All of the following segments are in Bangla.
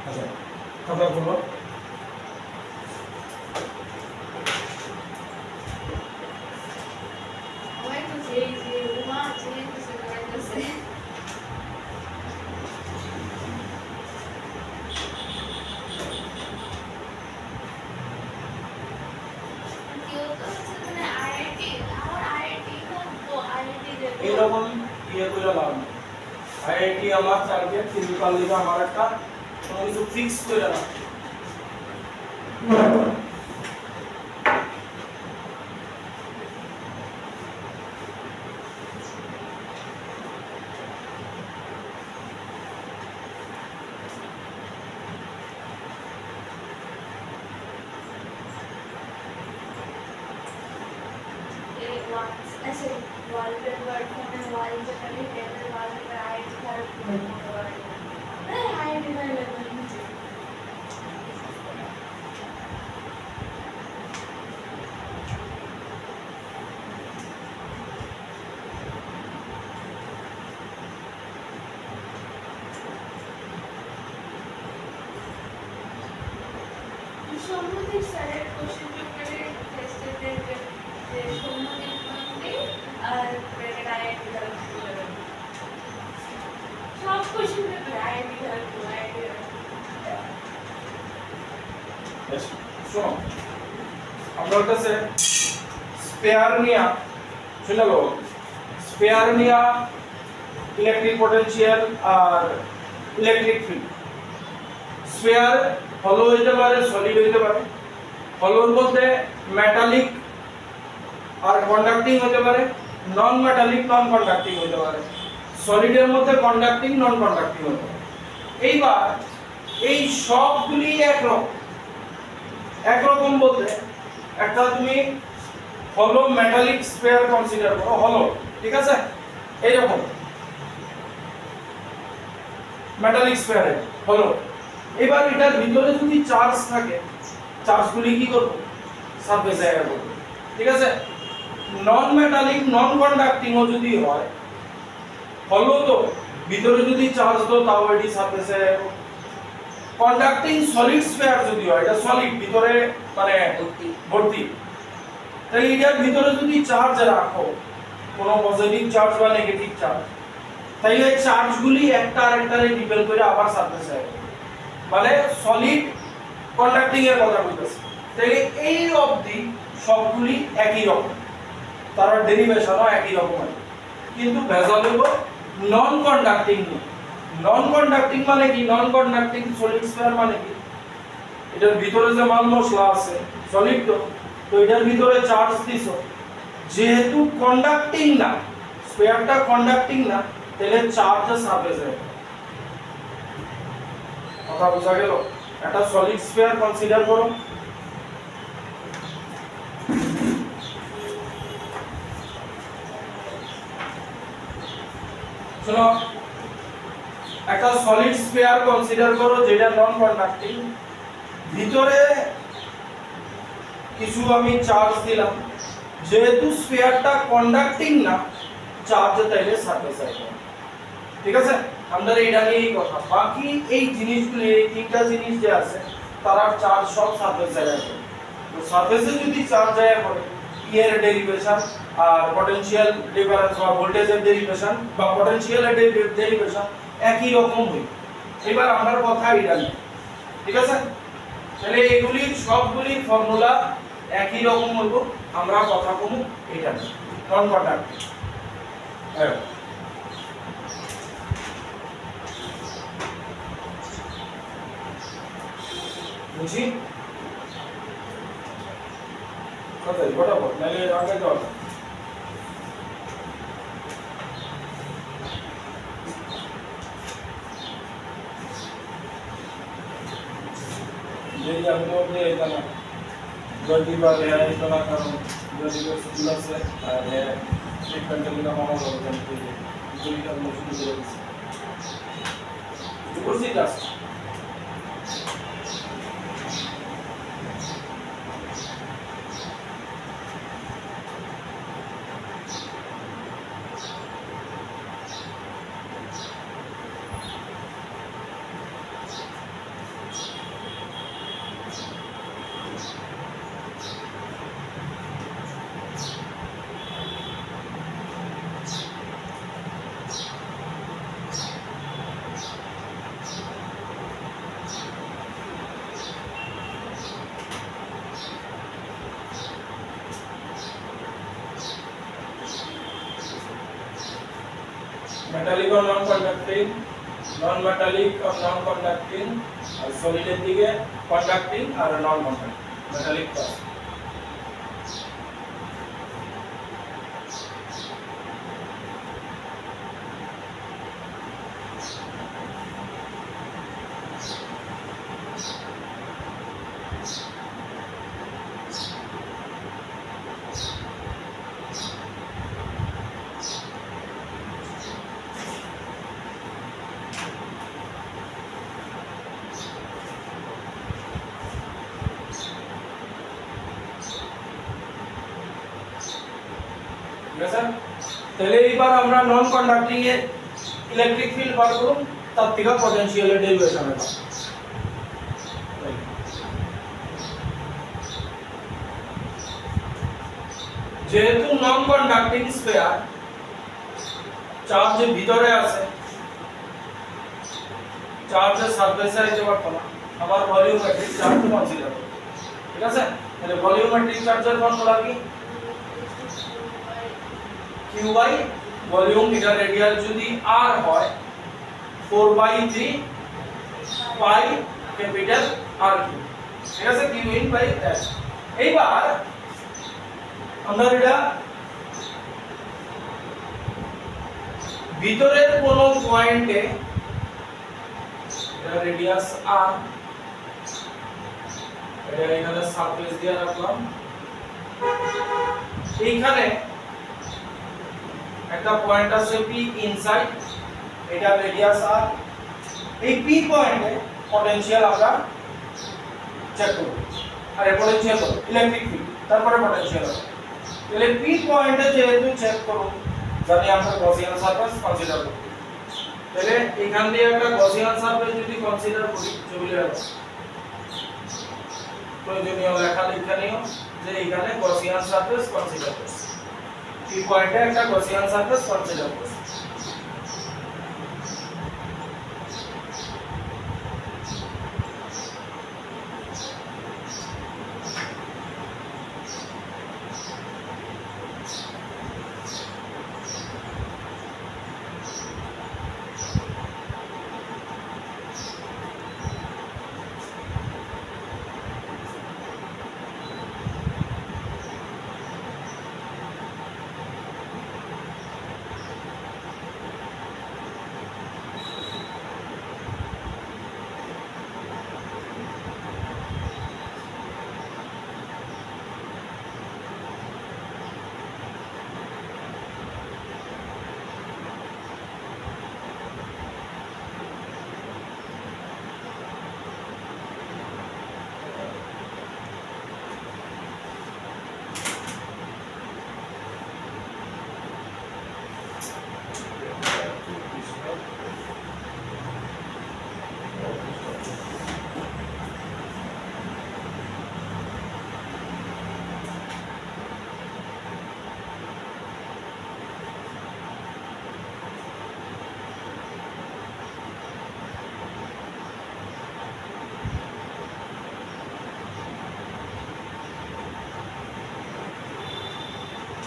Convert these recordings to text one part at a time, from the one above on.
আচ্ছা খাতা খুলো। এইরকম ইয়ে করে লাভ নেই। আইআইটি আমার টার্গেট, কিন্তু তার লিগে আমার একটা কোনো কিছু ফিক্স করে রাখ। শোনো, আপনার কাছে স্পেয়ার নিয়া শুনে লো, স্পেয়ার নিয়া ইলেকট্রিক পোটেনশিয়াল আর ইলেকট্রিক ফিল্ড। স্পেয়ার হলো হইতে পারে, সলিড হইতে পারে। হলোর মধ্যে মেটালিক আর কন্ডাক্টিং হতে পারে, নন মেটালিক নন কন্ডাক্টিং হতে পারে। সলিডের মধ্যে কন্ডাক্টিং নন কন্ডাক্টিং হতে পারে। এইবার এই সবগুলি একরকম বলতে একটা তুমি হলো মেটালিক স্পেয়ার কনসিডার করো, হলো, ঠিক আছে? এইরকম মেটালিক স্পেয়ারে হলো। এবার এটার ভিতরে যদি চার্জ থাকে, চার্জগুলি কি করব? সারফেসে জায়গা করব, ঠিক আছে? নন মেটালিক নন কন্ডাক্টিংও যদি হয়, হলো তো ভিতরে যদি চার্জ দাও তাও এটি সারফেসে কন্ডাক্টিং সলিড স্ফিয়ার যদি হয়, এটা সলিড ভিতরে মানে ভর্তি, তাই এটার ভিতরে যদি চার্জ রাখো, কোনো পজিটিভ চার্জ বা নেগেটিভ চার্জ, তাইলে চার্জগুলি একটা আরেকটারে ডিপেন্ড করে আবার সারফেসে আসে, মানে সলিড কন্ডাক্টিং এর কথা বলতেছি। তাইলে এই অবধি সবগুলি একই রকম, তার ডেরিভেশনও একই রকম হয়, কিন্তু ভেজাল হলো নন কন্ডাক্টিং। নন কন্ডাক্টিং মানে কি? নন কন্ডাক্টিং সলিড স্ফিয়ার মানে কি? এটার ভিতরে যে মাল মশলা আছে সলিড, তো এটার ভিতরে চার্জ দিছো, যেহেতু কন্ডাক্টিং না, স্ফিয়ারটা কন্ডাক্টিং না, তাহলে চার্জ সারফেসে। কথা বোঝা গেল? একটা সলিড স্ফিয়ার কনসিডার করো। শোনো, একটা সলিড স্ফিয়ার কনসিডার করো যেটা নন কন্ডাক্টিং, ভিতরে কিছু আমি চার্জ দিলাম, যেহেতু স্ফিয়ারটা কন্ডাক্টিং না, চার্জ তাইলে সারফেসে আসবে, ঠিক আছে? আমাদের এটা নিয়েই কথা। বাকি এই জিনিসগুলো, এই তিনটা জিনিস যে আছে, তার চার্জ সব সারফেসে আসবে। তো সারফেসে যদি চার্জ যায় পড়ে, এর ডেরিভেশন আর পটেনশিয়াল ডিফারেন্স বা ভোল্টেজের ডেরিভেশন বা পটেনশিয়ালের ডেরিভেশন একই রকম হয়। এবার আমার কথা এটা নিয়ে, ঠিক আছে? তাহলে এগুলির সবগুলির ফর্মুলা একই রকম হইব, আমরা কথা কমু এটা নিয়ে, নন কন্ডাক্টিং। বুঝি কথাই বরাবর, নাহলে আগে যাওয়া যদি আমি বলতে এটা না, যদি বা এটা না, কারণ যদি স্কুল আছে আর ট্রিটমেন্টের জন্য আমার বলতেন যে দুইটা মুশকিল হয়ে গেছে বুঝছি ক্লাস। মেটালিক আর নন কন্ডাক্টিং, নন মেটালিক আর নন কন্ডাক্টিং, আর সলিডের দিকে কন্ডাক্টিং আর নন কন্ডাক্টিং মেটালিক পাস। ঠিক আছে, তাহলে এইবার আমরা নন কন্ডাক্টিং এর ইলেকট্রিক ফিল্ড বার করব, তার থেকে পটেনশিয়ালের ডেরিভেশন হবে। যেহেতু নন কন্ডাক্টিং স্ফিয়ার চার্জ ভিতরে আছে, চার্জের সারফেসে যেতে পারতো না, আবার ভলিউমেট্রিক চার্জ কনসিডার করব। ঠিক আছে, তাহলে ভলিউমেট্রিক চার্জের ফর্মুলা কি? q বাই ভলিউম, এটা রেডিয়াল যদি r হয় 4/3 পাই ক্যাপিটাল r কিউ। ঠিক আছে, q ইন বাই s। এইবার আমরা এটা ভিতরের কোন পয়েন্টে, এটা রেডিয়াস r, এটা এখানে সারফেস দিয়ে রাখলাম, এইখানে একটা পয়েন্ট আছে p ইনসাইড, এটা রেডিয়াস r। এই p পয়েন্টে পটেনশিয়াল আমরা চেক করব, আর এই পটেনশিয়াল হলো ইলেকট্রিক ফিল্ড, তারপরে পটেনশিয়াল হবে। তাহলে p পয়েন্টে যেহেতু চেক করব, জানি আমরা গসিয়ান সারফেস কনসিডার করব। তাহলে এখান দিয়ে একটা গসিয়ান সারফেস যদি কনসিডার করি, ছবিটা প্রয়োজনীয় লেখা লিখে নিও যে এখানে গসিয়ান সারফেস কনসিডার করছি, p পয়েন্টে একটা গসিয়ান সারফেস কনসিডার করছি।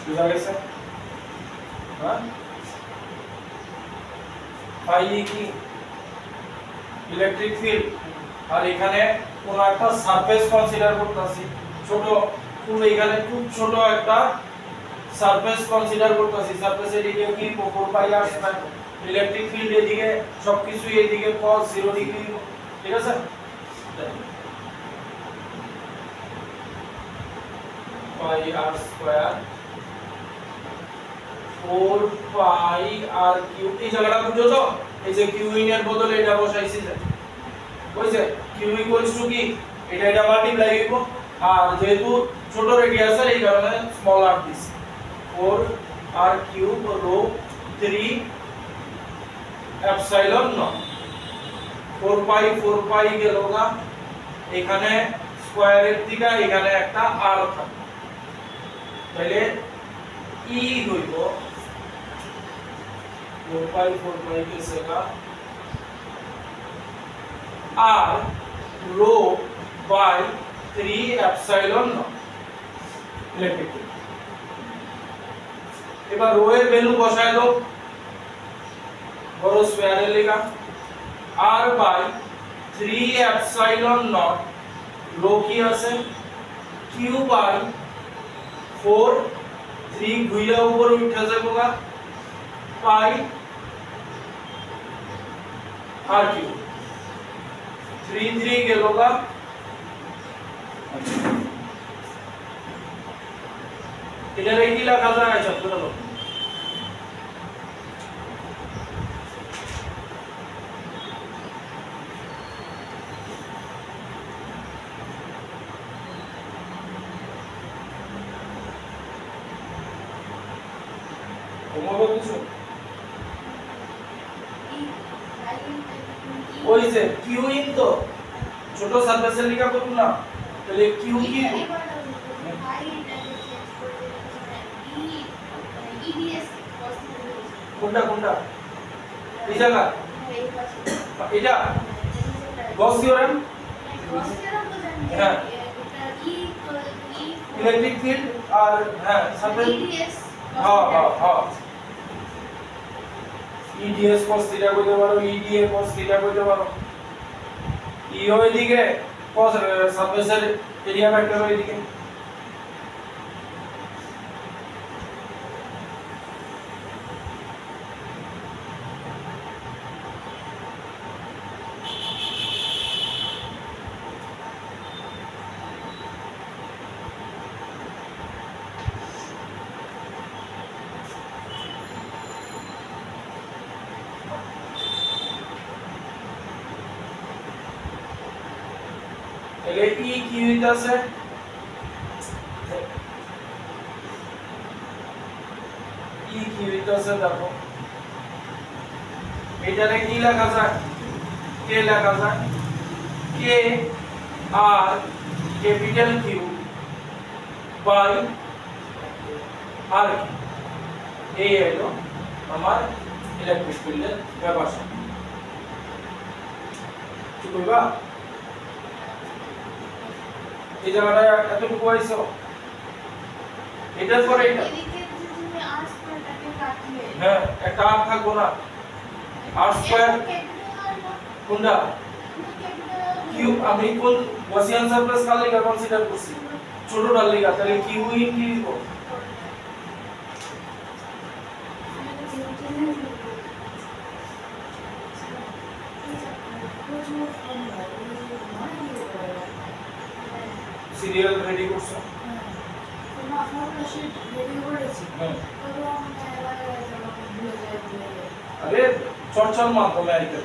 বুঝা গেছে? হ্যাঁ, ফাই কি ইলেকট্রিক ফিল্ড, আর এখানে কোন একটা সারফেস কনসিডার করতেছি, ছোট পুরো এখানে খুব ছোট একটা সারফেস কনসিডার করতেছি। সারফেসের এদিকে কি 4 পাই r স্কয়ার, ইলেকট্রিক ফিল্ড এদিকে সবকিছু এদিকে cos 0 ডিগ্রি। ঠিক আছে, পাই r স্কয়ার 4 পাই r কিউব। এই জায়গাটা বুঝছো তো? এই যে কিউ ইন এর বদলে এটা বসাইছি, বুঝছে? কিউ ইকুয়ালস টু কি, এটা মাল্টিপ্লাই হইব, আর যেহেতু ছোট রেডিয়াস এর এই কারণে স্মল r দিছি। 4 r cube rho 3 epsilon naught. 4 pi গেল না, এখানে স্কয়ারের থেকে এখানে একটা r থাকে, তাহলে ই হইব 4 পাই গেছে না r rho by 3 epsilon naught electric field. এবার রো এর ভ্যালু বসায় দাও, বড় স্কয়ারে লেখা r by 3 epsilon naught rho কি আছে q বাই 4 3 ঘুইরা উপরে উঠে যাবো গা পাই r কিউ 3 3 গেল গা এটা কি লেখা যায় আচ্ছা বলো তোমাকে কিছু ওই যে কিউ ইন তো ছোট সারফেসের লেখা করব না তাহলে কিউ কি কোনটা কোনটা এই জায়গা এটা গস থিওরেম হ্যাঁ ইলেকট্রিক ফিল্ড আর হ্যাঁ সারফেস হ্যাঁ হ্যাঁ হ্যাঁ ইডিএস cos থিটা কইতে পারো ইডিএ cos থিটা কইতে পারো ইও এদিকে cos সারফেসের এরিয়া ভেক্টর এদিকে তাহলে ই কি হইতাছে ই কি হইতাছে দেখো এটারে কি লেখা যায় কে লেখা যায় কে আর ক্যাপিটাল কিউ বাই আর এই হলো আমার ইলেকট্রিক ফিল্ডের ব্যবস্থা ঠিক হইবা এই জায়গাটা এতটুকু আইছো এটার পরে এটা এদিকে তুমি r স্কয়ারটাকে কাটলে হ্যাঁ একটা আর থাকবো না r স্কয়ার কোনটা কিউ আমি কোন গসিয়ান সারফেস কার লেখা কনসিডার করছি ছোটটার লেখা তাহলে কিউ ইন কি দিব সিরিয়াল রেডি করছো তোমরা আপনারা শীট রেডি করেছি হ্যাঁ তবে আমরা ভুলে যাই আরে চর্চার মাধ্যমে আইতে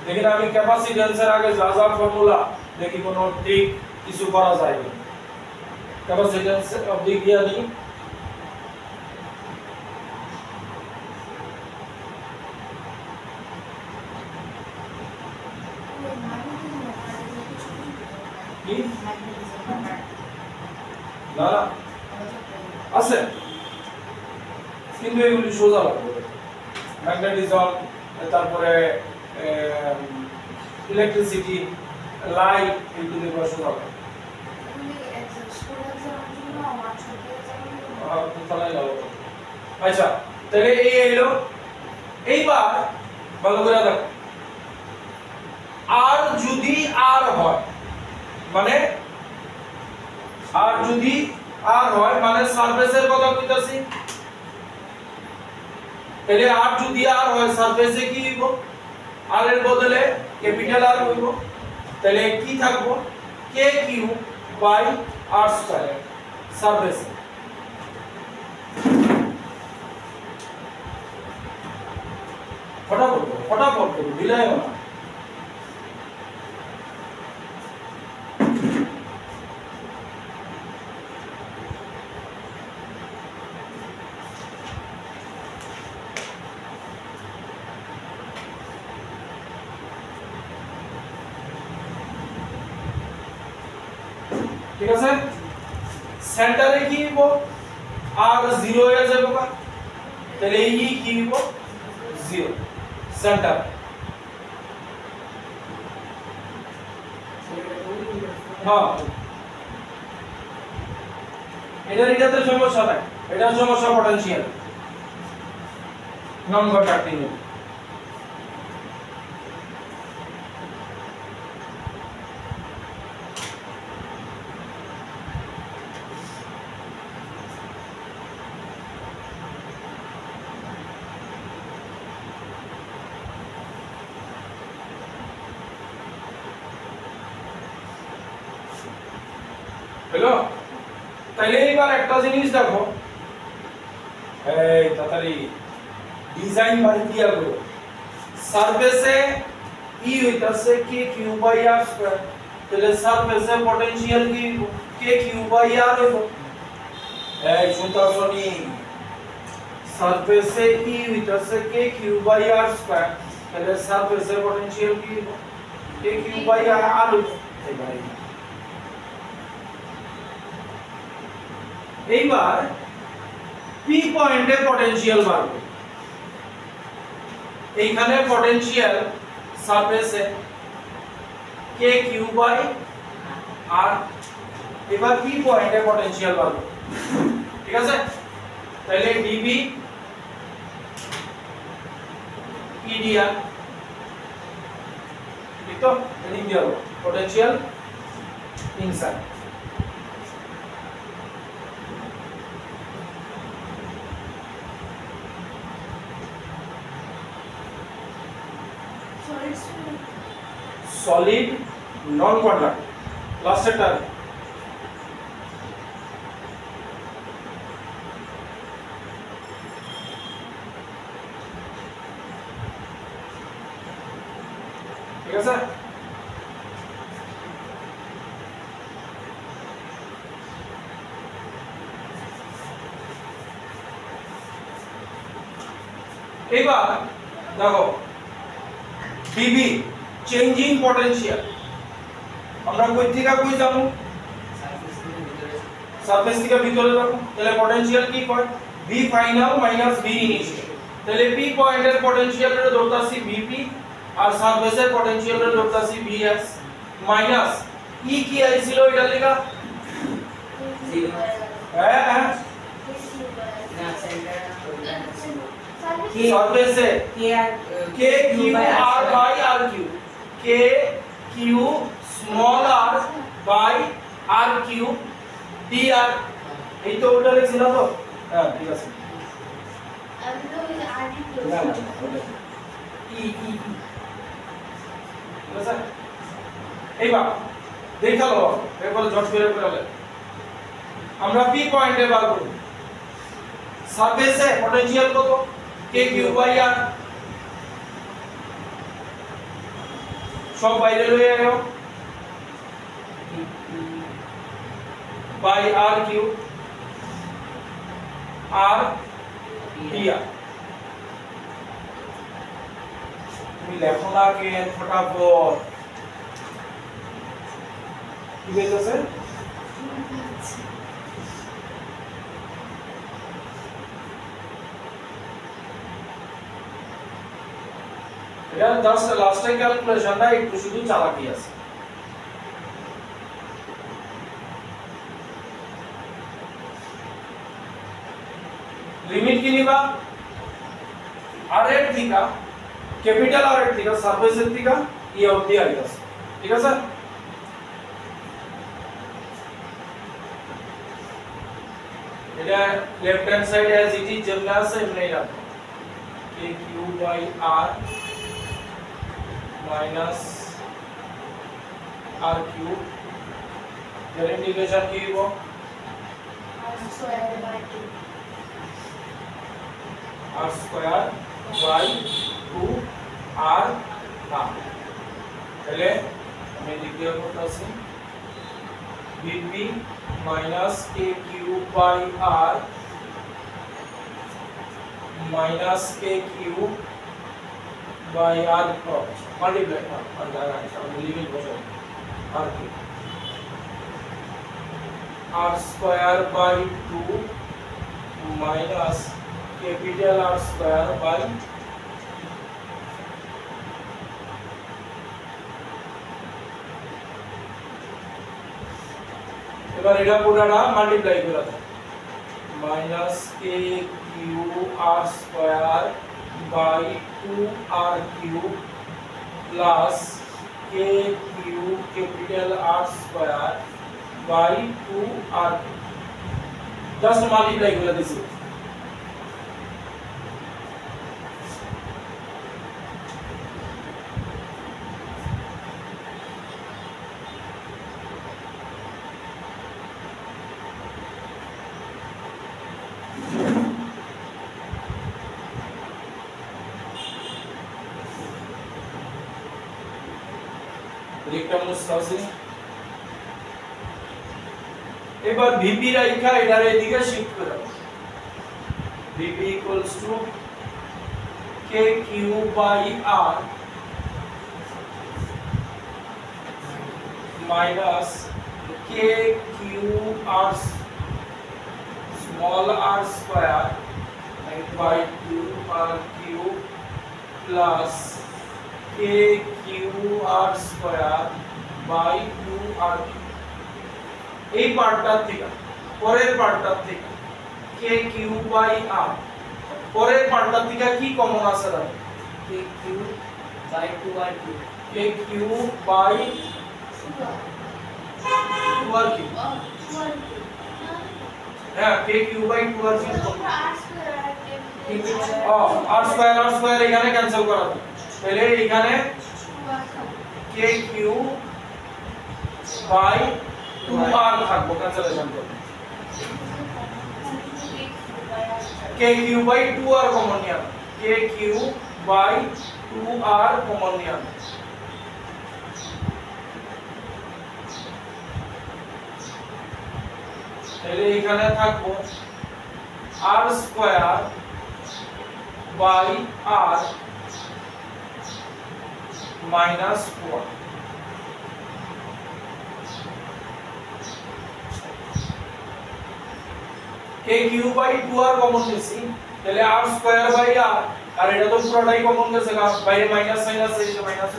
দেখেন আমি ক্যাপাসিট্যান্সের আগে যা যা ফর্মুলা দেখি কোনো ঠিক কিছু করা যায় না ক্যাপাসিট্যান্স অফ দি গিয়ারি কি না আছে কিন্তু এগুলি সোজা লাগবে ম্যাগনেটিজম তারপরে ইলেকট্রিসিটি লাইট এগুলি সোজা লাগবে আচ্ছা তাহলে এই এলো এইবার ভালো করে দেখো আর যদি আর হয় মানে আর যদি আর হয় মানে সারফেসের কথা কইতাছি তাহলে আর যদি আর হয় সারফেসে কি হইব আর এর বদলে ক্যাপিটাল আর হইব তাহলে কি থাকবো k Q by r square surface ফটাফট করো ঢিলাই না ঠিক আছে সেন্টারে কি হইব আর 0 হয়ে যাবে না তাহলে এই কি হইব 0 সেন্টার হ্যাঁ এটাতে সমস্যা নাই, এটা সমস্যা পটেনশিয়াল নন কন্ডাক্টিং। হ্যালো, তাইলে এবার একটা জিনিস দেখো, এই তাড়াতাড়ি ডিজাইন বাড়ি দিয়া করো। সারফেসে ই হইতাছে কে কিউ বাই আর স্কয়ার, তাহলে সারফেসে পটেনশিয়াল কি কে কিউ বাই আর হইব। এই শুনতাছো নি, সারফেসে ই হইতাছে কে কিউ বাই আর স্কয়ার, তাহলে সারফেসে পটেনশিয়াল কি হইব কে কিউ বাই আর হইব। এইবার পি পয়েন্টে পটেনশিয়াল বার করব। এইখানে পটেনশিয়াল সারফেসে কে কিউ বাই আর, এবার পি পয়েন্টে পটেনশিয়াল বার করব, ঠিক আছে। তাহলে ডিবি ইডিআর, ঠিক তো, এদিক দিয়ে হবে potential inside. Solid non conduct লাস্টের টার্ম, ঠিক আছে। এবার দেখো ডিবি চেঞ্জিং পটেনশিয়াল, আমরা কই থেকে কই যাব, সারফেস থেকে ভিতরে যাব, তাহলে পটেনশিয়াল কি কয় V final minus V initial. তাহলে পি পয়েন্টের পটেনশিয়ালের ধরতাছি ভিপি আর সারফেসের পটেনশিয়ালের ধরতাছি ভিএস মাইনাস ই কি আইছিল এটা লেখা 0 হ্যাঁ হ্যাঁ না সেন্টার সারফেসে k Q r by r q, k q small r by r q d r, এই তো ওটা লিখছিল তো, হ্যাঁ ঠিক আছে। না না ই ই ঠিক আছে। এইবার দেখালো এরপর জট ফেরে করে আমরা পি পয়েন্টে বার করব। সারফেসে পটেনশিয়াল কত কে কিউ বাই আর, সব বাইরে লয়ে আয়ো by r q r d r. তুমি লেখো না কে ফটাফট, কি বলতেছে এটা জাস্ট লাস্টে ক্যালকুলেশনটা একটু শুধু চালাকি আছে। লিমিট কি নিবা আর এর দিকা ক্যাপিটাল আর এর দিকা সারফেসের দিকা ই অবধি আইতাছে, ঠিক আছে। এটা left hand side as it is যেমন আছে এমনি রাখো k Q by R minus r q, এর ইন্টিগ্রেশন কি হইব আর স্কয়ার বাই 2 আর হাফ। তাহলে আমি লিখিয়ে করতেছি VP minus K Q by R minus K Q by r multiply আর জায়গা আমি লিমিট বসাই আর কি r square by 2 minus capital R square by এবার এটা পুরোটা মাল্টিপ্লাই করে দাও minus k q r square by 2r cube plus k q capital R square by 2r cube. Just multiply করে দিছি। একটা মুস্তাসি এবার ভিপি রাইখা এটার এদিকে শিফট করে দাও। VP equals to K Q by R minus K Q R small R square by 2r cube plus K Q R square by 2r এই পার্টটার থেকে পরের পার্টটার থেকে কে কিউ বাই আর পরের পার্টটার থেকে কি কমন আছে রে k Q by 2r cube k Q by 2r cube হ্যাঁ k Q by 2r cube r square এখানে ক্যান্সেল করা যাবে তাহলে এখানে কে কিউ বাই 2r থাকবো ক্যান্সেলেশন করব কে কিউ বাই 2r কমন নিয়ে কে কিউ বাই 2r কমন নিয়ে তাহলে এখানে থাকবো r square by r minus 1 K Q by 2r common নিছি তাহলে r স্কয়ার বাই r আর এটা তো পুরোটাই কমন গেছে না বাইরে মাইনাস মাইনাস এই যে মাইনাস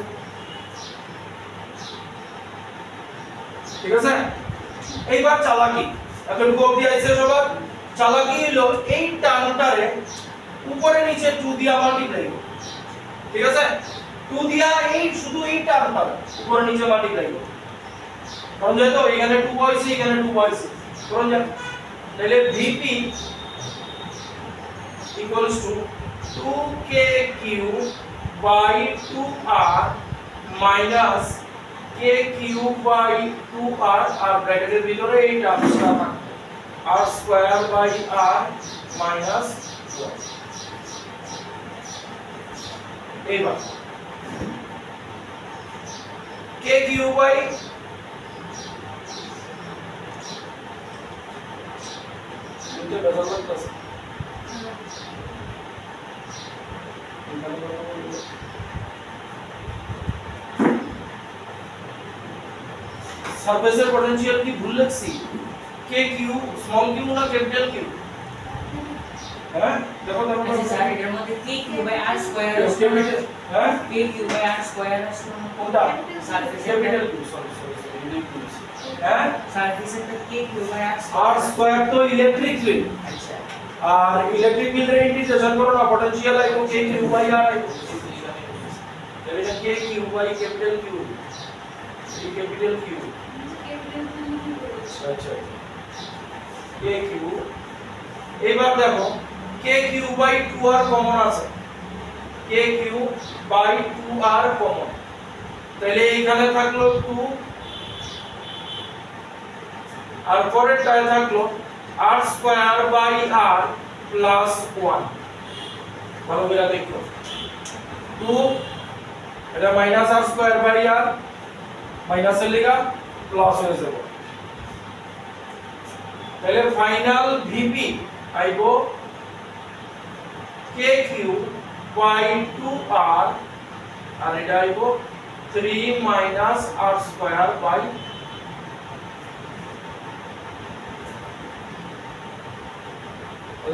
ঠিক আছে এইবার চালাকি এখন কপি আইছে সবার চালাকি হলো এই টার্মটারে উপরে নিচে 2 দিয়া মাল্টিপ্লাই করব ঠিক আছে 2 দিয়া এই শুধু এই টার্মটা উপরে নিচে মাল্টিপ্লাই করব কারণ যেহেতু এখানে 2 হইছে এখানে 2 হইছে কারণ তাহলে vp equals to 2kq by 2r minus kq by 2r আর ব্র্যাকেটের ভিতরে এই টার্মটা থাকবে r square by r minus 1 এইবার kq by এটা বেজাল লাগতেছে সারফেসের পোটেনশিয়াল কি ভুল লিখছি কে কিউ স্মল কিউ না ক্যাপিটাল কিউ হ্যাঁ দেখো দেখো আচ্ছা স্যার এর মধ্যে k Q by r square হ্যাঁ k Q by r square আছে কোনটা সারফেস ক্যাপিটাল কিউ সরি হ্যাঁ সারফেসের k Q by r r square তো ইলেকট্রিক ফিল্ড আচ্ছা আর ইলেকট্রিক ফিল্ডের ইন্টিগ্রেশন করো না পটেনশিয়াল আইবো কে কিউ বাই আর আইবো তাহলে এটা কে কিউ বাই ক্যাপিটাল কিউ এই ক্যাপিটাল কিউ আচ্ছা কে কিউ এবার দেখো কে কিউ বাই 2r কমন আছে কে কিউ বাই 2r কমন তাহলে এখানে থাকলো 2 আর পরেরটায় থাকলো r square by r plus 1 ভালো করে দেখো 2 এটা minus r square by r minus এর লেখা প্লাস হয়ে যাবে তাহলে ফাইনাল ভিপি আইবো kq বাই 2r আর এটা আইবো 3 minus r square by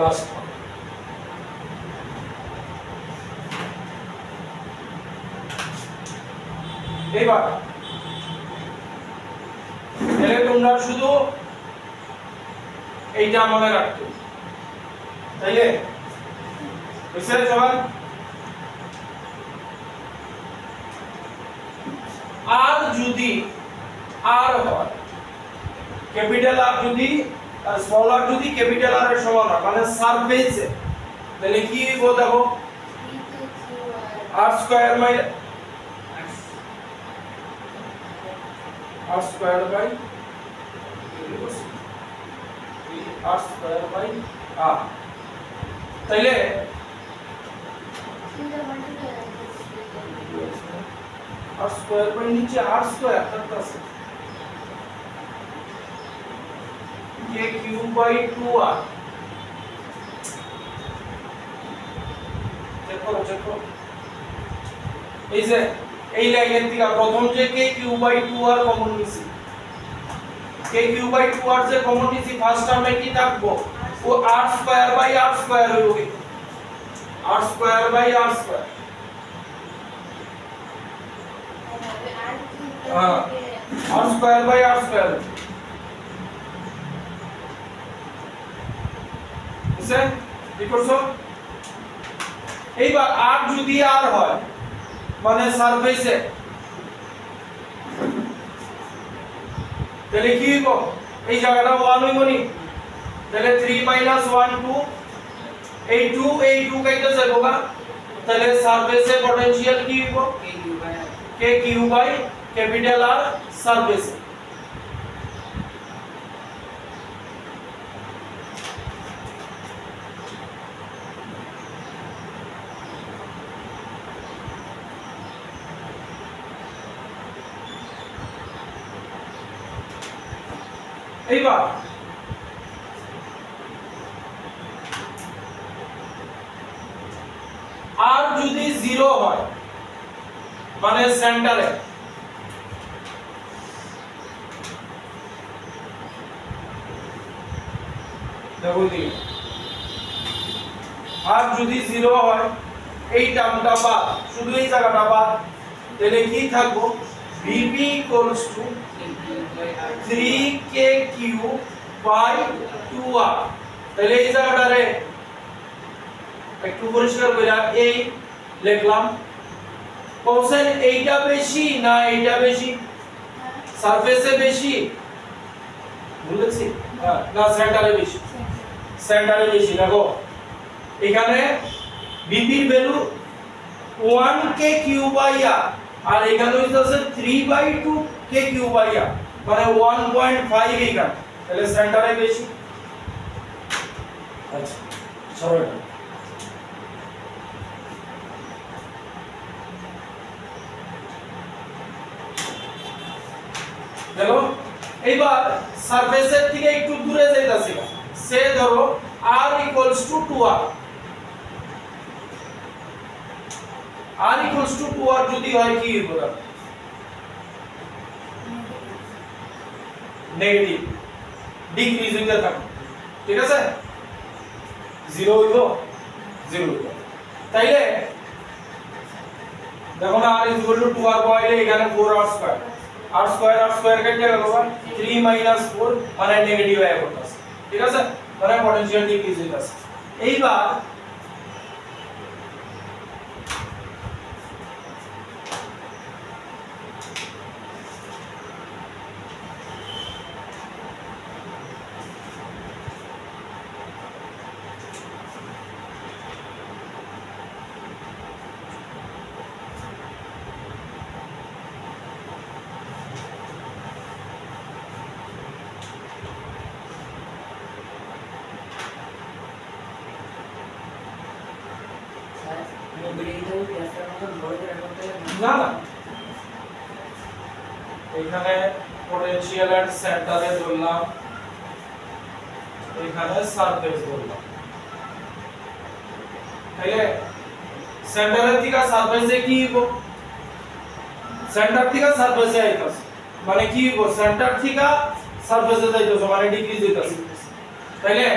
last one এবার তাহলে তোমরা শুধু এইটা মনে রাখবে তাইলে বুঝছেন সবাই আর যদি আর হয় ক্যাপিটাল আর যদি স্মল আর যদি ক্যাপিটাল আর এর সমান হয় মানে সারফেসে তাহলে কি হবে দেখো r square by r square by r square by r তাইলে r স্কয়ার বাই নিচে r স্কয়ার থাকতেছে k কিউব বাই 2r দেখো এই যে এই লাইনের থেকে প্রথম যে k cube by 2r common নিছি k কিউব বাই 2r যে কমন নিছি ফার্স্ট টার্মে কি থাকবো ও r square by r square হইব r square by r square हां r square by r square বুঝছেন কি করছো এইবার r যদি r হয় মানে সারফেসে তাহলে কি হইব এই জায়গাটা 1 হইব নি তাহলে 3 1 2 এই 2 কাইটা যাবো না তাহলে সারফেসে পটেনশিয়াল কি হইব k Q by capital R surface এইবার আর যদি 0 হয় মানে সেন্টারে দেখো দিই আর যদি 0 হয় এই টার্মটা বাদ শুধু এই জায়গাটা বাদ তাহলে কি থাকবো VP 3kq by 2r তাহলে এই জায়গাটারে একটু পরিষ্কার কইরা এই লিখলাম কোশ্চেন এইটা বেশি না এইটা বেশি সারফেসে বেশি বুঝেছি না সেন্টারে বেশি দেখো এখানে VP এর ভ্যালু 1kq by r আর এখানে হইতাছে 3/2kq by r মানে 1.5 এখানে তাহলে সেন্টারে বেশি আচ্ছা সরো এটা দেখো এইবার সারফেসের থেকে একটু দূরে যাইতাছি সে ধরো r = 2r r = 2r যদি হয় কি হইব নেগেটিভ ডিক্রিজ হইতে থাকে ঠিক আছে 0 হইব 0 হইব তাইলে দেখো না r = 2r পাইলে এখানে 4r² r² কেটে গেল 3 - 4 মানে নেগেটিভ আয় করতেছে ঠিক আছে মানে পটেনশিয়াল ডিক্রিজ হইতাছে এইবার না না এখানে পটেনশিয়াল এট সেন্টারে ধরলাম এখানে সারফেস ধরলাম তাহলে সেন্টারের থেকে সারফেসে কি হইব সেন্টার থেকে সারফেসে আইতাছে মানে কি হইব সেন্টার থেকে সারফেসে যাইতাছে মানে ডিক্রিজ হইতাছে তাইলে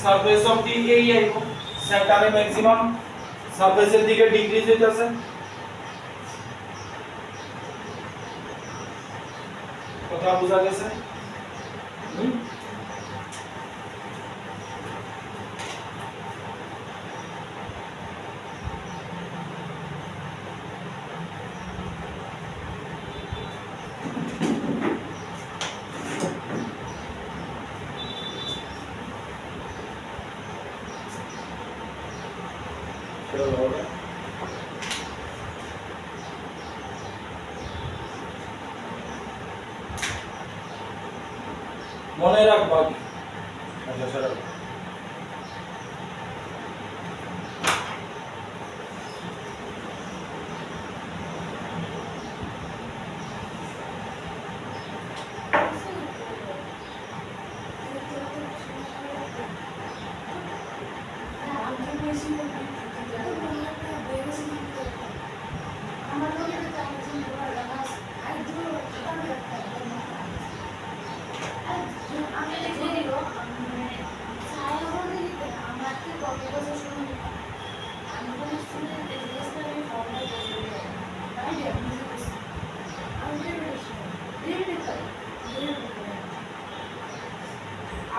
সারফেস অফ ডি এই আইব সেন্টারে ম্যাক্সিমাম সারফেসের দিকে ডিক্রিজ হইতাছে কথা বোঝা গেছে? মনে রাখবা কি? আচ্ছা সেটা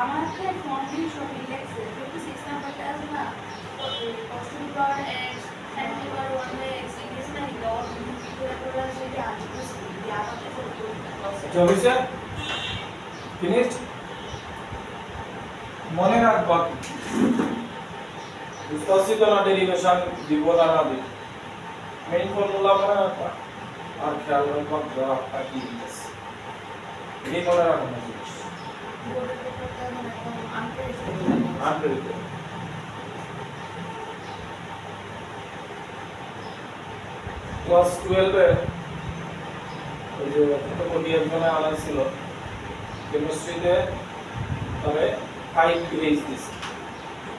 আমাকে ফর্ম দিয়ে সব রিল্যাক্সে কিন্তু 6 নাম্বারটা আছে না costing power and family power one by X English না লগ ভিডিও করা সেটা আজকে আমাকে ফটো চলছে ফিনিশড মনে রাখবা কি বুঝতে পারছি তো না ডেরিভেশন দিব না না দিই মেইন ফর্মুলা মনে রাখবা আর খেয়াল রাখবা গ্রাফটা কি দিতেছে এই মনে রাখবা না জিনিস বোর্ডের পেপারটা মানে একদম আনপ্রেডিক্টেবল ক্লাস 12 এ ওই যে ফটোকপি একজনে আনাইছিল কেমিস্ট্রিতে তবে 5 গ্রেড দিছে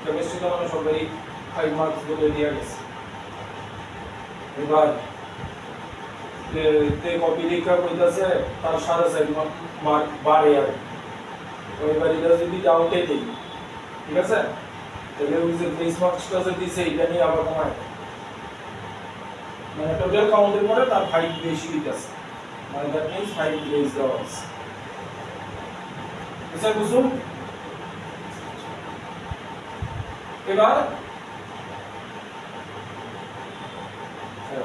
কেমিস্ট্রিতে মানে সবাই 5 মার্কস বলে দিয়া গেছে এবার তে কপি লেখা কইতাছে তার 4.5 মার্ক বাড়ে আর ওইবার এটা যদি ডাউটে দেই ঠিক আছে তাহলে ওই যে গ্রেস মার্কসটা যে দিছে এটা নিয়ে আবার কমায় মানে টোটাল কাউন্টের পরে তার 5 বেশি দিতেছে মানে দ্যাট মিন্স 5 গ্রেস দেওয়া আছে বুঝছেন বুঝুন এবার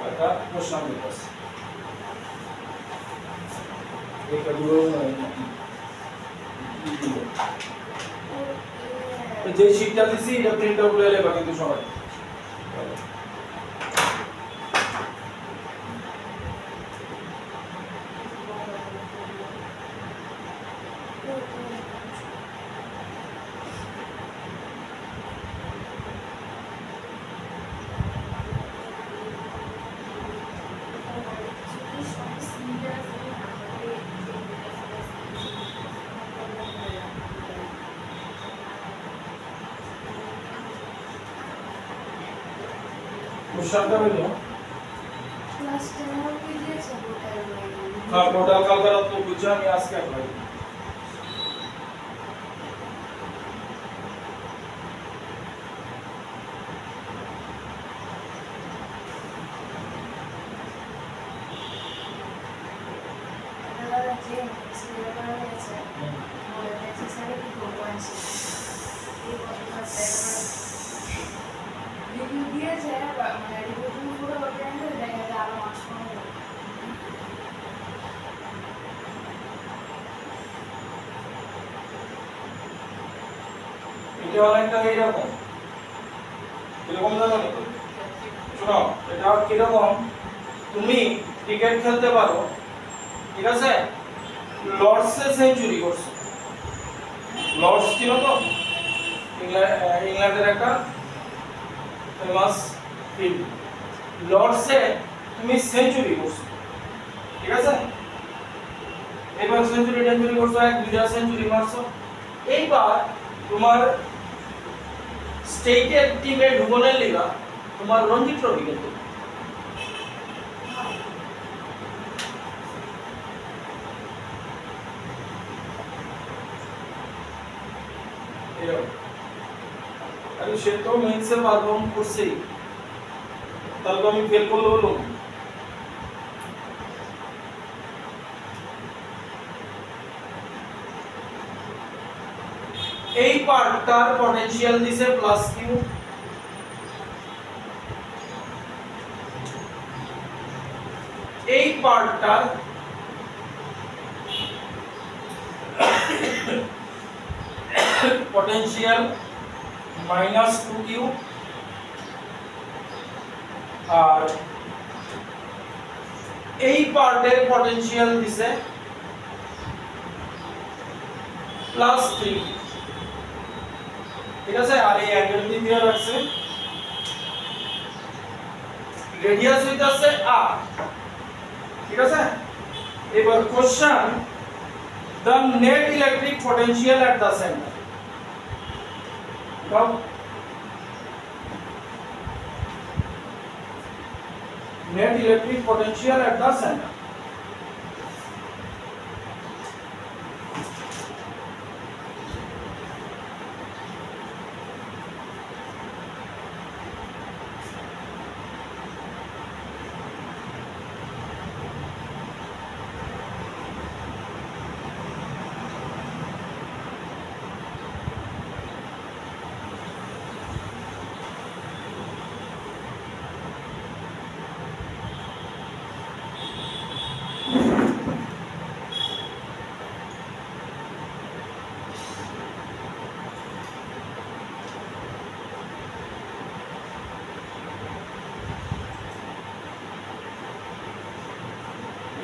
একটা প্রশ্ন দিতেছে এটা গুলো যে শিটটা দিছি এটা প্রিন্ট আউট করে লেবা কিন্তু সবাই কোশ্চেনটা হলো ক্লাস 10 এর কি দিয়েছে বোর্ডের হ্যাঁ টোটাল কালকার তো বুঝছি আমি আজকে আপনাকে আপনারা যে স্কুলে করা হয়েছে বলে দেখছি স্যার কি করবেন এই কথাটা রিভিউ দিয়েছে মানে রিভিউ পুরো ওপেন করে দেখা যায় আরো মার্কস কমে যাবে এটা অনেকটা এইরকম এরকম জানো নি শোনো এটা কিরকম তুমি ক্রিকেট খেলতে পারো ঠিক আছে লর্ডসে সেঞ্চুরি করছো লর্ডস ছিল তো ইংল্যান্ডের একটা ফেমাস ফিল্ড লর্ডসে তুমি সেঞ্চুরি করছো ঠিক আছে এবার সেঞ্চুরি করছো এক দুইটা সেঞ্চুরি মারছো এইবার তোমার স্টেটের টিমে ঢুকনের লিগা তোমার রঞ্জি ট্রফি খেলতে আরে সে তো মেন্সে পারফর্ম করছে তাহলে তো আমি ফেল করলে হলো এই পার্টটার পটেনশিয়াল দিছে প্লাস কিউ, এই পার্টটার পটেনশিয়াল মাইনাস 2 কিউ, আর এই পার্টের পটেনশিয়াল দিছে প্লাস 3, ঠিক আছে। আর এই অ্যাঙ্গেলটি দিয়ে রাখছে, রেডিয়াস হইতাছে r, ঠিক আছে। এবার question, the net electric potential at the center, now net electric potential at the center,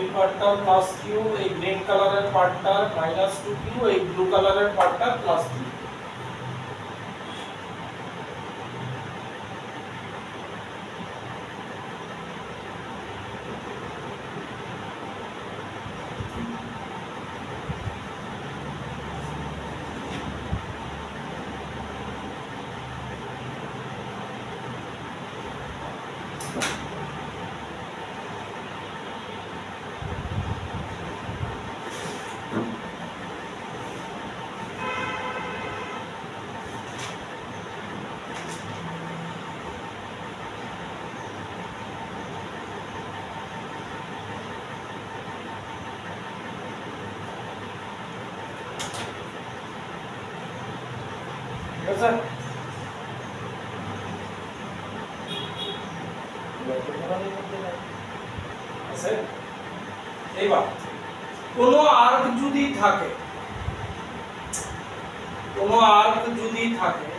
এই পার্টটার প্লাস কিউ, এই গ্রিন কালারের পার্টটার মাইনাস 2 কিউ, এই ব্লু কালারের পার্টটার প্লাস কিউ। স্যার আছে। এইবার কোন আর্ক যদি থাকে, কোন আর্ক যদি থাকে,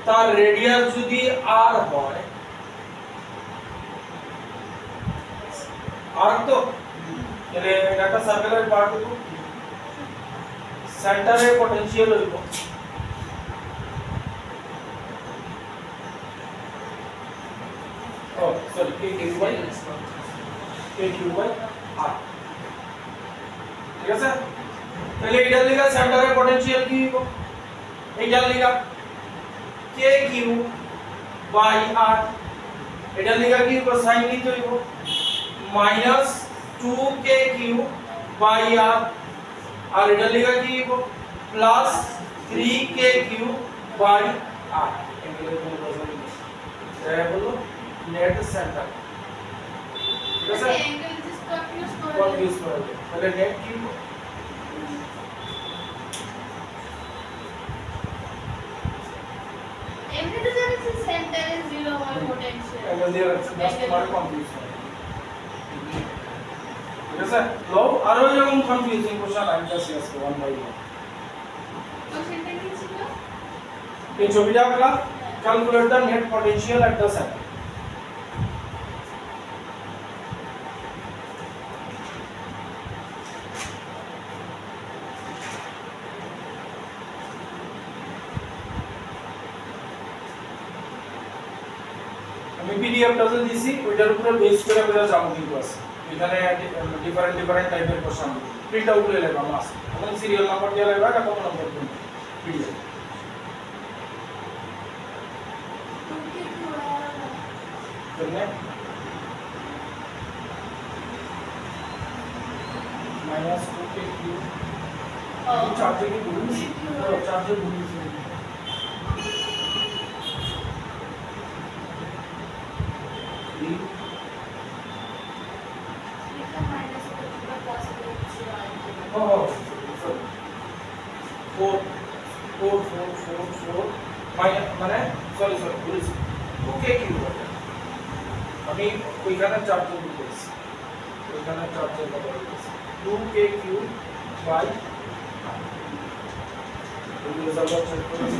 তার রেডিয়াস যদি r হয়, আর্ক তো তাহলে এটা একটা সার্কেলের পার্ট হইব, সেন্টারে পটেনশিয়াল হইব sorry k q by r, ঠিক আছে। তাহলে এটার লিগা সেন্টারে পটেনশিয়াল কি হইব, এইটার লিগা k q বাই r, এটার লিগা কি হইব, সাইন নিতে হইব minus 2 k q by r, আর এটার লিগা কি হইব plus 3 k q by r। এগুলো কোন প্রশ্ন নেই, এটা হলো নেট সেন্টার, ঠিক আছে। অ্যাঙ্গেল দিস কনফিউজ করে দেয়, তাহলে নেট কি হইব, এমনিতে জানি যে সেন্টারে 0 হয় পোটেনশিয়াল, অ্যাঙ্গেল দিয়ে রাখছে, জাস্ট তোমার কনফিউজ হয়, ঠিক আছে। লো আরো এরকম কনফিউজিং কোশ্চেন আইতাছে আজকে 1 বাই 1। কোশ্চেনটা কি ছিল? এই ছবিটা আঁকলাম, calculate the net potential at the centre. আমি পিডিএফটা যে দিছি ওইটার উপরে বেস করে করে যাবো, কিন্তু আছে এখানে ডিফারেন্ট টাইপের কোশ্চেন প্রিন্ট আউট করে লেখা মাস, এবং সিরিয়াল নাম্বার দিয়ে লেখা এটা কত নম্বর দিন পিডিএফ করলে মাইনাস 2 কে কিউ চার্জে কি বলুন, চার্জে বলুন 4 মানে সরি বলেছি 2k কিউব হবে। আমি ওইখানে চার্জের বলেছি, ওইখানে চার্জের কথা বলেছি 2k cube by result check করুন।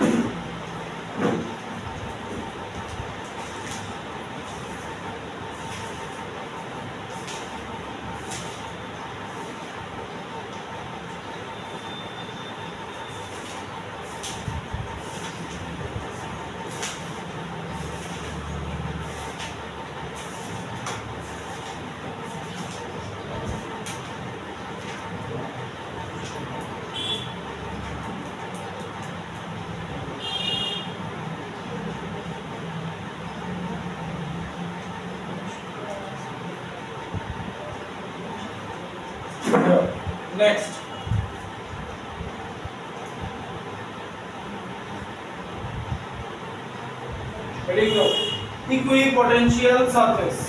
Next, ready go. Equipotential surface.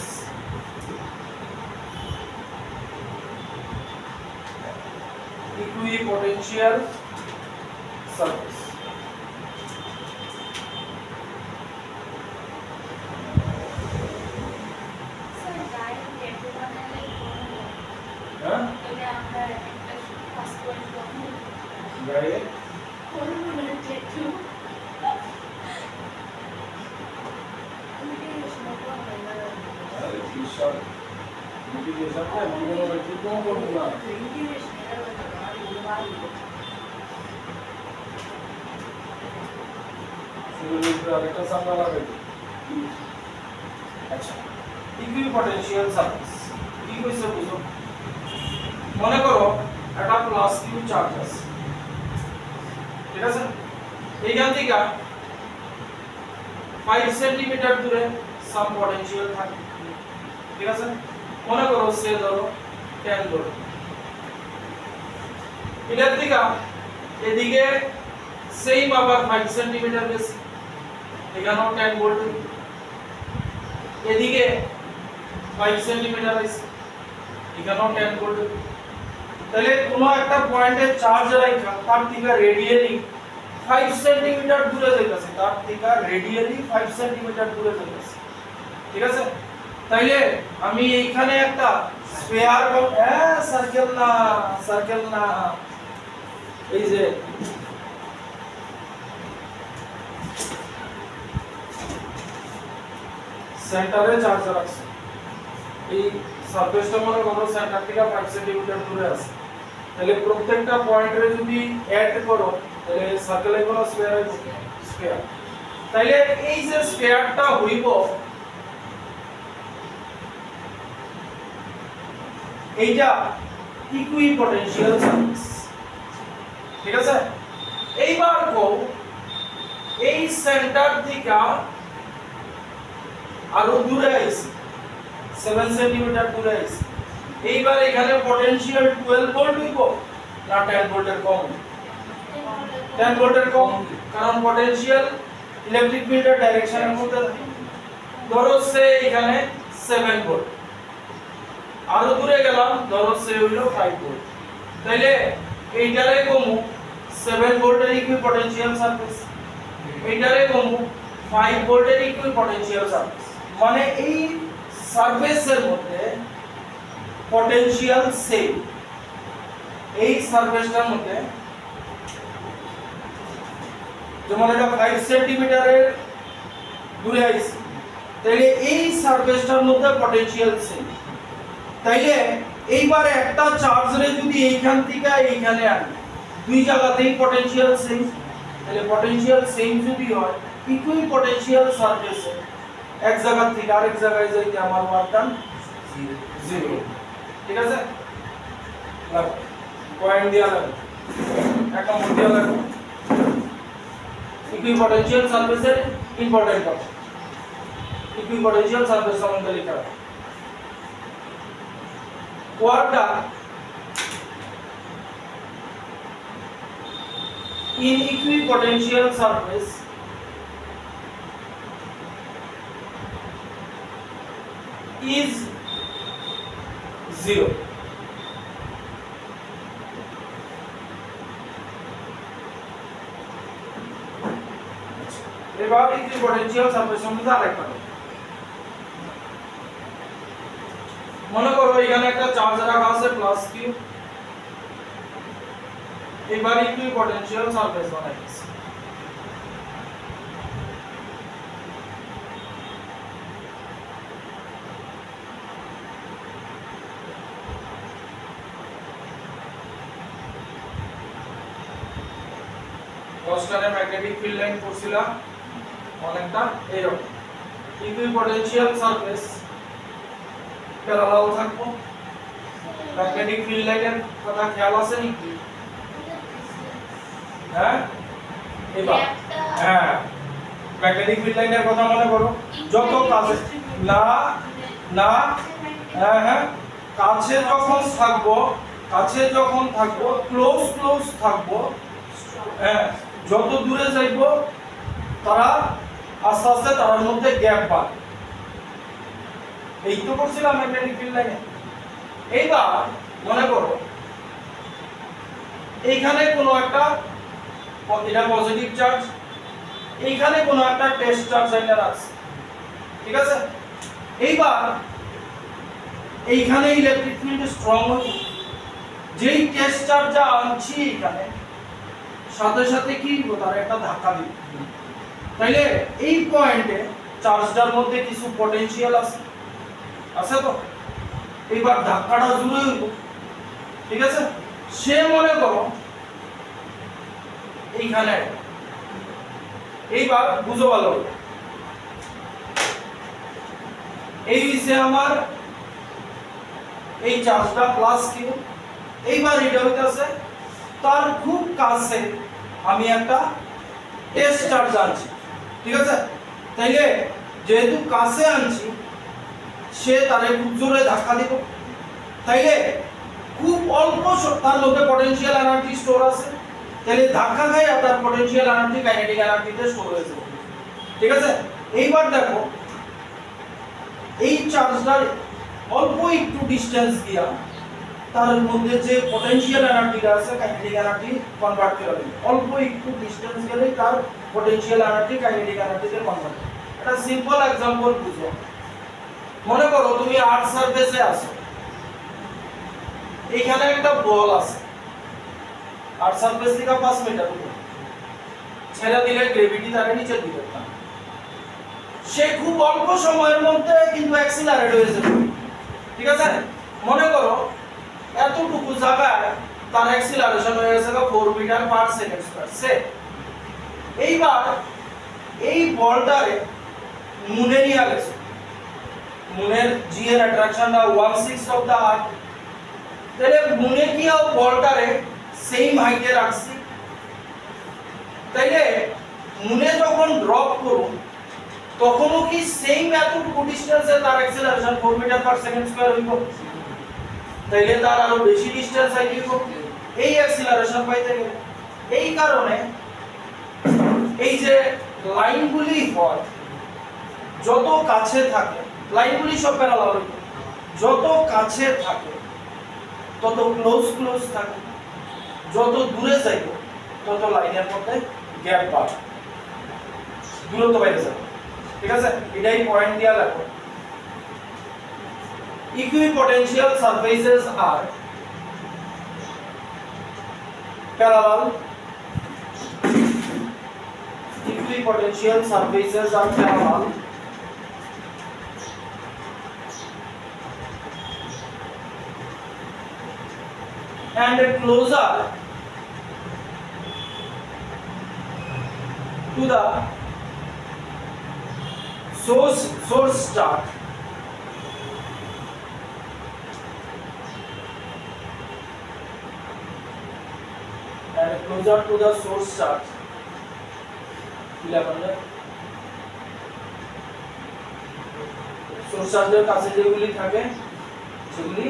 Equipotential surface. Sir direct এটো বানালে হ্যাঁ এটা আমরা একটা ফার্স্ট পয়েন্ট করব গায়ে করব না যেটু আমি কি সময় করব না আরে বিশাল মোটিভেশন না জীবনে কি কোন করব না ইন্টিগ্রেশন এর আর ভালো শুধু আরেকটা সামনে লাগাই আচ্ছা ইকুইপোটেনশিয়াল সারফেস কি কইছে বুঝো মনে করো একটা প্লাস কিউ চার্জ আছে ঠিক আছে এইখান থেকে 5 সেন্টিমিটার দূরে সাম পটেনশিয়াল থাকে ঠিক আছে মনে করো সে ধরো 10 ভোল্ট এটার থেকে এদিকে সেম আবার 5 সেন্টিমিটার বেশি এখানেও 10 ভোল্ট এদিকে 5 সেন্টিমিটার বেশি এখানেও 10 ভোল্ট তাহলে কোনো একটা পয়েন্টে চার্জ রাখা তার থেকে রেডিয়ালি 5 সেন্টিমিটার দূরে যাইতেছে তার থেকে রেডিয়ালি 5 সেন্টিমিটার দূরে যাইতেছে ঠিক আছে তাইলে আমি এইখানে একটা স্ফিয়ার বা সার্কেল না এই যে সেন্টারে চার্জ রাখছে এই সারফেসটা মনে করো সেন্টার থেকে 5 সেন্টিমিটার দূরে আছে তাহলে প্রত্যেকটা পয়েন্টে যদি অ্যাড করো তাহলে সার্কেলে কোন স্ফিয়ার তাইলে এই যে স্ফিয়ারটা হইব এইটা ইকুইপোটেনশিয়াল সারফেস ঠিক আছে এইবার কো এই সেন্টার থেকে আরো দূরে আইছে 7 সেন্টিমিটার দূরে আইছে এইবার এখানে পটেনশিয়াল 12 ভোল্ট হইব না 10 ভোল্টের কম 10 ভোল্টের কম কারণ পটেনশিয়াল ইলেকট্রিক ফিল্ডের ডাইরেকশনের মধ্যে থাকে ধরো সে এখানে 7 ভোল্ট আরো দূরে গেলাম ধরো সে হইলো 5 ভোল্ট তাইলে এইটারে কমু 7 ভোল্টের ইকুইপোটেনশিয়াল সারফেস এইটারে কমু 5 ভোল্টের ইকুইপোটেনশিয়াল সারফেস মানে এই সারফেসের মধ্যে পটেনশিয়াল সেম এই সারফেসটার মধ্যে যেমন এটা 5 সেন্টিমিটারের দূরে আছে তাইলে এই সারফেসটার মধ্যে পটেনশিয়াল সেম তাইলে এইবার একটা চার্জ রে যদি এইখান থেকে এইখানে আনি দুই জায়গাতেই পটেনশিয়াল সেম তাহলে পটেনশিয়াল সেম যদি হয় ইকুইপোটেনশিয়াল সারফেসে এক জায়গা থেকে আরেক জায়গায় যাইতে আমার ওয়ার্ক ডান 0 ঠিক আছে লাগো পয়েন্ট দিয়া লাগো এক নম্বর দিয়া লাগো ইকুইপোটেনশিয়াল সারফেসের ইম্পর্টেন্ট কথা ইকুইপোটেনশিয়াল সারফেস সম্বন্ধে লেখা আছে work done in equipotential surface is 0 work এবার ইকুইপোটেনশিয়াল সারফেস সম্বন্ধে আরেকটা কথা। মনে করো এখানে একটা চার্জ রাখা আছে প্লাস কিউ, এবার ইকুইপোটেনশিয়াল সারফেস বানাইছি। বস্টনে ম্যাগনেটিক ফিল্ড লাইন করছিলাম অনেকটা এইরকম। ইকুইপোটেনশিয়াল সারফেস প্যারালাল থাকবো। ম্যাগনেটিক ফিল্ড লাইনের কথা খেয়াল আছে নাকি? হ্যাঁ এবার হ্যাঁ ম্যাগনেটিক ফিল্ড লাইনের কথা মনে করো, যত কাছে না না হ্যাঁ হ্যাঁ কাছে যখন থাকবো ক্লোজ থাকবো, হ্যাঁ যত দূরে যাইবো তারা আস্তে আস্তে তার মধ্যে গ্যাপ বাড়ে। এই তো করছিলাম ম্যাগনেটিক ফিল্ড লাইনে। এইবার মনে করো এইখানে কোনো একটা, এটা পজিটিভ চার্জ, এইখানে কোনো একটা টেস্ট চার্জ এনে রাখছে, ঠিক আছে? এইবার এইখানে ইলেকট্রিক ফিল্ড স্ট্রং হবে, যেই টেস্ট চার্জটা আনছি এখানে সাথে সাথে কি তার একটা ধাক্কা দিবে, তাইলে এই পয়েন্টে চার্জটার মধ্যে কিছু পটেনশিয়াল আছে তো, এইবার ধাক্কাটা জুড়ে হইব, ঠিক আছে? সে মনে করো এইখানে, এইবার বুঝো ভালো, এই হইছে আমার এই চার্জটা প্লাস কিউ, এইবার এটা হইতাছে তার খুব কাছে আমি একটা টেস্ট চার্জ আনছি, ঠিক আছে? তাইলে যেহেতু কাছে আনছি সে তারে খুব জোরে ধাক্কা দিব, তাইলে খুব অল্প তার মধ্যে পটেনশিয়াল এনার্জি স্টোর আছে, তাহলে ধাক্কা খায় আর তার পটেনশিয়াল এনার্জি কাইনেটিক এনার্জিতে স্টোর হয়ে যাবে, ঠিক আছে? এইবার দেখো এই চার্জটার অল্প একটু ডিসটেন্স দিয়া তার মধ্যে যে পটেনশিয়াল এনার্জিটা আছে কাইনেটিক এনার্জি কনভার্ট করে দেবে, অল্প একটু ডিসটেন্স গেলে তার পটেনশিয়াল এনার্জি কাইনেটিক এনার্জিতে কনভার্ট হবে। এটা সিম্পল एग्जांपल বুঝো। মনে করো তুমি আর্থ সারফেসে আছো, এখানে একটা বল আছে, আর্থ সারফেস থেকে 5 মিটার উপরে, ছেড়ে দিলে গ্র্যাভিটি তাকে নিচে দিবে না, সে খুব অল্প সময়ের মধ্যে কিন্তু অ্যাক্সিলারেট হয়ে যাবে, ঠিক আছে? মনে করো এতটুকু জায়গায় তার অ্যাক্সিলারেশন হয়ে গেছে 4 মিটার পার সেকেন্ড স্কয়ার। সে এইবার এই বলটারে মুনে নিয়ে গেছে, মুনের জি এর অ্যাট্রাকশনটা 1/6 অফ দা আর্থ, তাহলে মুনে কি আর বলটারে সেম হাইটে রাখছি, তাইলে মুনে যখন ড্রপ করব তখনও কি সেম এতটুকু ডিসটেন্সে তার acceleration 4 metre per second square হইব, তাইলে তার আরো বেশি ডিসটেন্স আইব এই অ্যাক্সিলারেশন পাইতে গেলে। এই কারণে এই যে লাইনগুলি হয় যত কাছে থাকে, লাইনগুলি সব প্যারালাল হইব, যত কাছে থাকে তত ক্লোজ থাকে, যত দূরে যাইব তত লাইনের মধ্যে গ্যাপ বাড়বে, দূরত্ব বাইরে যাবে, ঠিক আছে? এটাই পয়েন্ট দিয়া রাখো। Equipotential surfaces are parallel. Equipotential surfaces are parallel and closer to the source charge. And closer to the source charge. Source চার্জের কাছে যেগুলি থাকে সেগুলি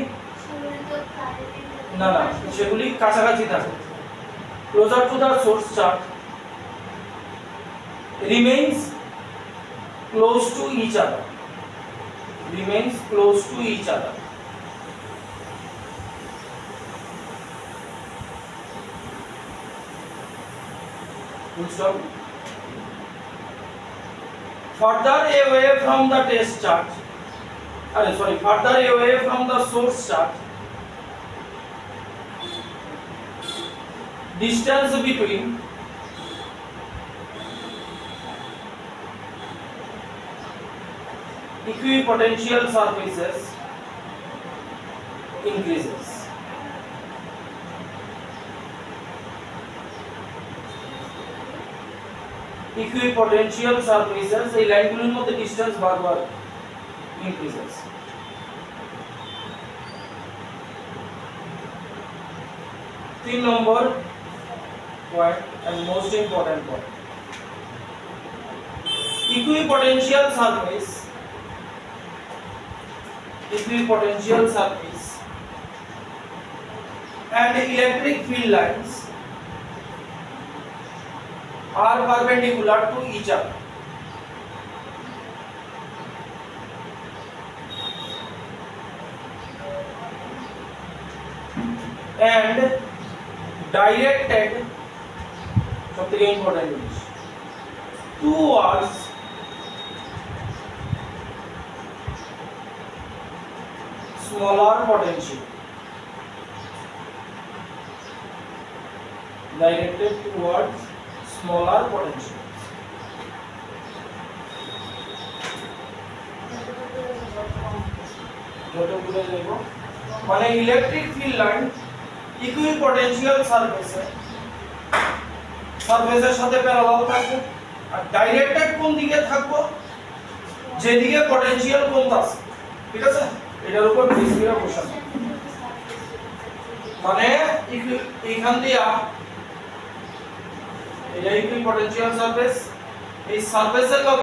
না সেগুলি কাছাকাছি থাকে। Closer to the source charge remains close to each other, remains close to each other. Full stop. further away from the test charge, further away from the source charge, distance between equipotential surfaces increases. Equipotential surfaces এই লাইনগুলোর মধ্যে ডিসটেন্স বারবার increases. তিন নম্বর point and most important point, equipotential surface and electric field lines are perpendicular to each other. And directed, सबसे important is towards smaller potential. Directed towards smaller potential. যতগুলো দেব মানে ইলেকট্রিক ফিল্ড লাইন ইকুইপোটেনশিয়াল সারফেসের সাথে প্যারালাল থাকবে আর ডাইরেক্টেড কোন দিকে থাকবো যেদিকে পটেনশিয়াল কমতে আছে ঠিক আছে এটার উপর বেস করে বসানো মানে এইখান দিয়ে এটা ইকুইপোটেনশিয়াল সারফেস এই সারফেসের